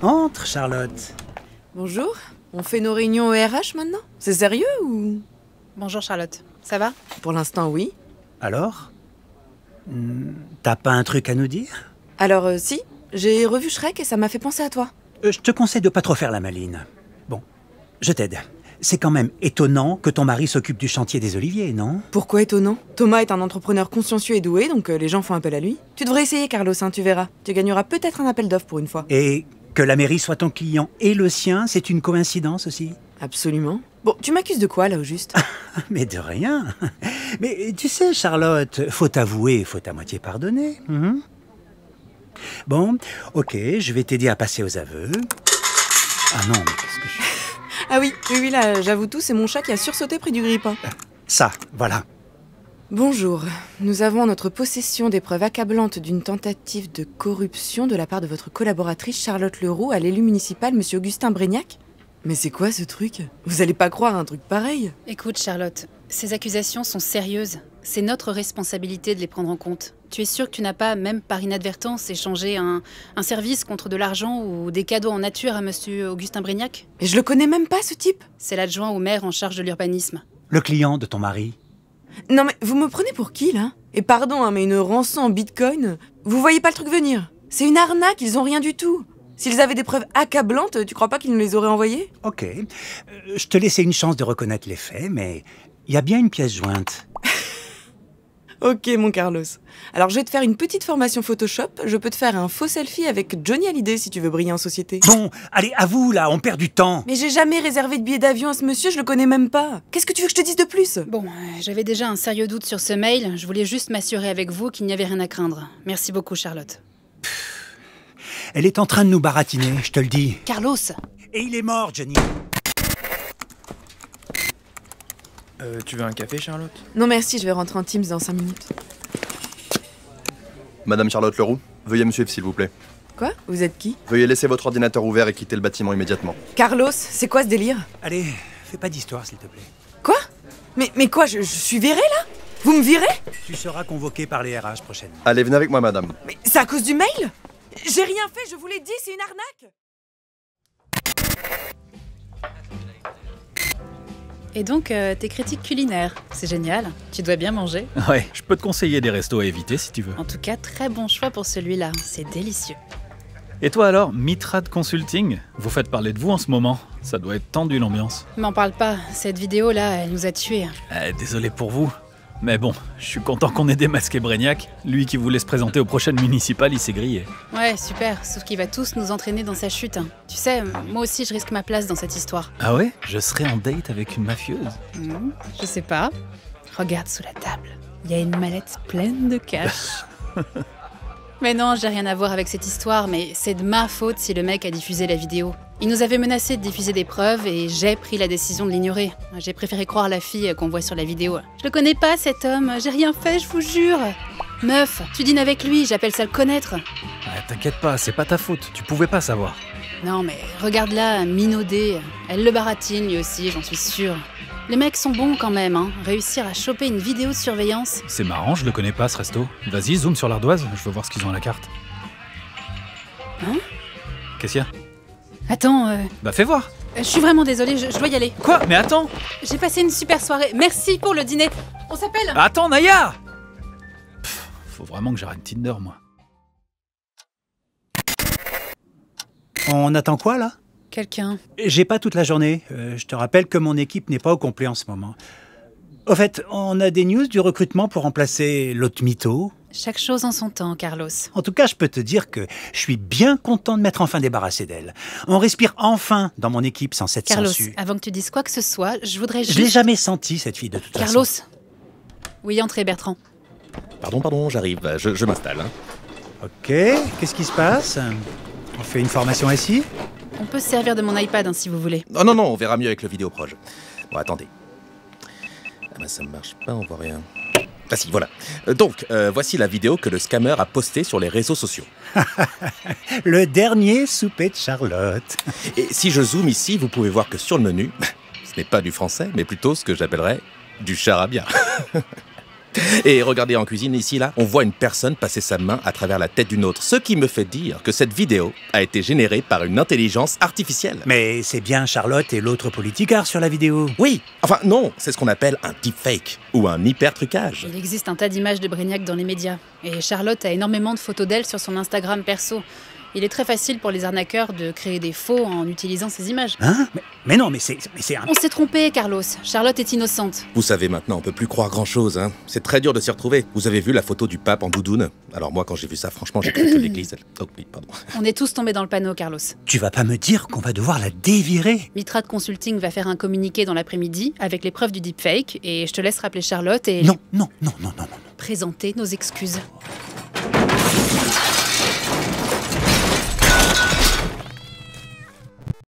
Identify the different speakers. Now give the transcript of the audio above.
Speaker 1: Entre, Charlotte.
Speaker 2: Bonjour. On fait nos réunions au RH maintenant? C'est sérieux ou...
Speaker 3: Bonjour Charlotte, ça va?
Speaker 2: Pour l'instant, oui.
Speaker 1: Alors? T'as pas un truc à nous dire?
Speaker 2: Alors, si. J'ai revu Shrek et ça m'a fait penser à toi.
Speaker 1: Je te conseille de pas trop faire la maline. Bon, je t'aide. C'est quand même étonnant que ton mari s'occupe du chantier des oliviers, non?
Speaker 2: Pourquoi étonnant? Thomas est un entrepreneur consciencieux et doué, donc les gens font appel à lui. Tu devrais essayer, Carlos, hein, tu verras. Tu gagneras peut-être un appel d'offres pour une fois.
Speaker 1: Et que la mairie soit ton client et le sien, c'est une coïncidence aussi?
Speaker 2: Absolument. Bon, tu m'accuses de quoi, là, au juste?
Speaker 1: Mais de rien. Mais tu sais, Charlotte, faut avouer, faut à moitié pardonner. Bon, ok, je vais t'aider à passer aux aveux. Ah non, mais qu'est-ce que je fais?
Speaker 2: Ah oui, là, j'avoue tout, c'est mon chat qui a sursauté près du grille-pain.
Speaker 1: Ça, voilà.
Speaker 2: Bonjour. Nous avons en notre possession des preuves accablantes d'une tentative de corruption de la part de votre collaboratrice Charlotte Leroux à l'élu municipal, monsieur Augustin Brignac. Mais c'est quoi ce truc? Vous allez pas croire un truc pareil?
Speaker 3: Écoute Charlotte, ces accusations sont sérieuses. C'est notre responsabilité de les prendre en compte. Tu es sûre que tu n'as pas, même par inadvertance, échangé un service contre de l'argent ou des cadeaux en nature à monsieur Augustin Brignac?
Speaker 2: Mais je le connais même pas, ce type.
Speaker 3: C'est l'adjoint au maire en charge de l'urbanisme.
Speaker 1: Le client de ton mari.
Speaker 2: Non mais, vous me prenez pour qui, là? Et pardon, hein, mais une rançon en bitcoin? Vous voyez pas le truc venir? C'est une arnaque, ils ont rien du tout. S'ils avaient des preuves accablantes, tu crois pas qu'ils nous les auraient envoyées?
Speaker 1: Ok, je te laissais une chance de reconnaître les faits, mais il y a bien une pièce jointe.
Speaker 2: Ok, mon Carlos. Alors, je vais te faire une petite formation Photoshop. Je peux te faire un faux selfie avec Johnny Hallyday si tu veux briller en société.
Speaker 1: Bon, allez, à vous, là, on perd du temps.
Speaker 2: Mais j'ai jamais réservé de billet d'avion à ce monsieur, je le connais même pas. Qu'est-ce que tu veux que je te dise de plus?
Speaker 3: Bon, j'avais déjà un sérieux doute sur ce mail. Je voulais juste m'assurer avec vous qu'il n'y avait rien à craindre. Merci beaucoup, Charlotte.
Speaker 1: Elle est en train de nous baratiner, je te le dis.
Speaker 3: Carlos!
Speaker 1: Et il est mort, Johnny.
Speaker 4: Tu veux un café, Charlotte?
Speaker 2: Non merci, je vais rentrer en Teams dans 5 minutes.
Speaker 4: Madame Charlotte Leroux, veuillez me suivre, s'il vous plaît.
Speaker 2: Quoi? Vous êtes qui?
Speaker 4: Veuillez laisser votre ordinateur ouvert et quitter le bâtiment immédiatement.
Speaker 2: Carlos, c'est quoi ce délire?
Speaker 1: Allez, fais pas d'histoire, s'il te plaît.
Speaker 2: Quoi? Mais quoi, je suis virée là? Vous me virez?
Speaker 1: Tu seras convoqué par les RH prochainement.
Speaker 4: Allez, venez avec moi, madame.
Speaker 2: Mais c'est à cause du mail? J'ai rien fait, je vous l'ai dit, c'est une arnaque!
Speaker 3: Et donc, tes critiques culinaires, c'est génial. Tu dois bien manger.
Speaker 5: Ouais, je peux te conseiller des restos à éviter si tu veux.
Speaker 3: En tout cas, très bon choix pour celui-là. C'est délicieux.
Speaker 5: Et toi alors, Mitrad Consulting? Vous faites parler de vous en ce moment. Ça doit être tendu l'ambiance.
Speaker 3: M'en parle pas. Cette vidéo-là, elle nous a tués.
Speaker 5: Désolé pour vous. Mais bon, je suis content qu'on ait démasqué Brignac. Lui qui voulait se présenter aux prochaines municipales, il s'est grillé.
Speaker 3: Ouais, super. Sauf qu'il va tous nous entraîner dans sa chute. Tu sais, moi aussi, je risque ma place dans cette histoire.
Speaker 5: Ah ouais? Je serais en date avec une mafieuse?
Speaker 3: Je sais pas. Regarde sous la table. Il y a une mallette pleine de cash. Mais non, j'ai rien à voir avec cette histoire, mais c'est de ma faute si le mec a diffusé la vidéo. Il nous avait menacé de diffuser des preuves et j'ai pris la décision de l'ignorer. J'ai préféré croire la fille qu'on voit sur la vidéo. Je le connais pas, cet homme, j'ai rien fait, je vous jure. Meuf, tu dînes avec lui, j'appelle ça le connaître.
Speaker 5: T'inquiète pas, c'est pas ta faute, tu pouvais pas savoir.
Speaker 3: Non mais regarde là, minaudée. Elle le baratine lui aussi, j'en suis sûre. Les mecs sont bons quand même, hein. Réussir à choper une vidéo de surveillance.
Speaker 5: C'est marrant, je le connais pas ce resto. Vas-y, zoom sur l'ardoise, je veux voir ce qu'ils ont à la carte.
Speaker 3: Hein?
Speaker 5: Qu'est-ce qu'il y a?
Speaker 3: Attends,
Speaker 5: Bah fais voir.
Speaker 3: je suis vraiment désolée, je dois y aller.
Speaker 5: Quoi? Mais attends!
Speaker 3: J'ai passé une super soirée, merci pour le dîner. On s'appelle?
Speaker 5: Attends, Naya! Faut vraiment que j'arrête Tinder, moi.
Speaker 1: On attend quoi, là?
Speaker 3: Quelqu'un.
Speaker 1: J'ai pas toute la journée. Je te rappelle que mon équipe n'est pas au complet en ce moment. Au fait, on a des news du recrutement pour remplacer l'autre mytho.
Speaker 3: Chaque chose en son temps, Carlos.
Speaker 1: En tout cas, je peux te dire que je suis bien content de m'être enfin débarrassé d'elle. On respire enfin dans mon équipe sans cette
Speaker 3: Carlos,
Speaker 1: sangsue.
Speaker 3: avant que tu dises quoi que ce soit, je voudrais juste...
Speaker 1: Je l'ai jamais senti, cette fille, de toute
Speaker 3: Carlos.
Speaker 1: façon.
Speaker 3: Oui, entrez, Bertrand.
Speaker 6: Pardon, j'arrive, je m'installe.
Speaker 1: Ok, qu'est-ce qui se passe? On fait une formation ici?
Speaker 3: On peut se servir de mon iPad, hein, si vous voulez.
Speaker 6: Oh non, on verra mieux avec le vidéoproche. Bon, attendez. Ah bah ça ne marche pas, on voit rien. Ah si, voilà. Donc, voici la vidéo que le scammer a postée sur les réseaux sociaux.
Speaker 1: Le dernier souper de Charlotte.
Speaker 6: Et si je zoome ici, vous pouvez voir que sur le menu, ce n'est pas du français, mais plutôt ce que j'appellerais du charabia. Et regardez en cuisine, ici, là, on voit une personne passer sa main à travers la tête d'une autre. Ce qui me fait dire que cette vidéo a été générée par une intelligence artificielle.
Speaker 1: Mais c'est bien Charlotte et l'autre politicard sur la vidéo.
Speaker 6: Oui, enfin non, c'est ce qu'on appelle un deepfake ou un hyper-trucage.
Speaker 3: Il existe un tas d'images de Brignac dans les médias. Et Charlotte a énormément de photos d'elle sur son Instagram perso. Il est très facile pour les arnaqueurs de créer des faux en utilisant ces images.
Speaker 1: Hein? Mais non, mais c'est un...
Speaker 3: On s'est trompé, Carlos. Charlotte est innocente.
Speaker 6: Vous savez, maintenant, on peut plus croire grand-chose, hein. C'est très dur de s'y retrouver. Vous avez vu la photo du pape en doudoune? Alors moi, quand j'ai vu ça, franchement, j'ai cru que l'église... Oh oui, pardon.
Speaker 3: On est tous tombés dans le panneau, Carlos.
Speaker 1: Tu vas pas me dire qu'on va devoir la dévirer?
Speaker 3: Mitra de Consulting va faire un communiqué dans l'après-midi avec les preuves du deepfake et je te laisse rappeler Charlotte et...
Speaker 1: Non.
Speaker 3: présenter nos excuses.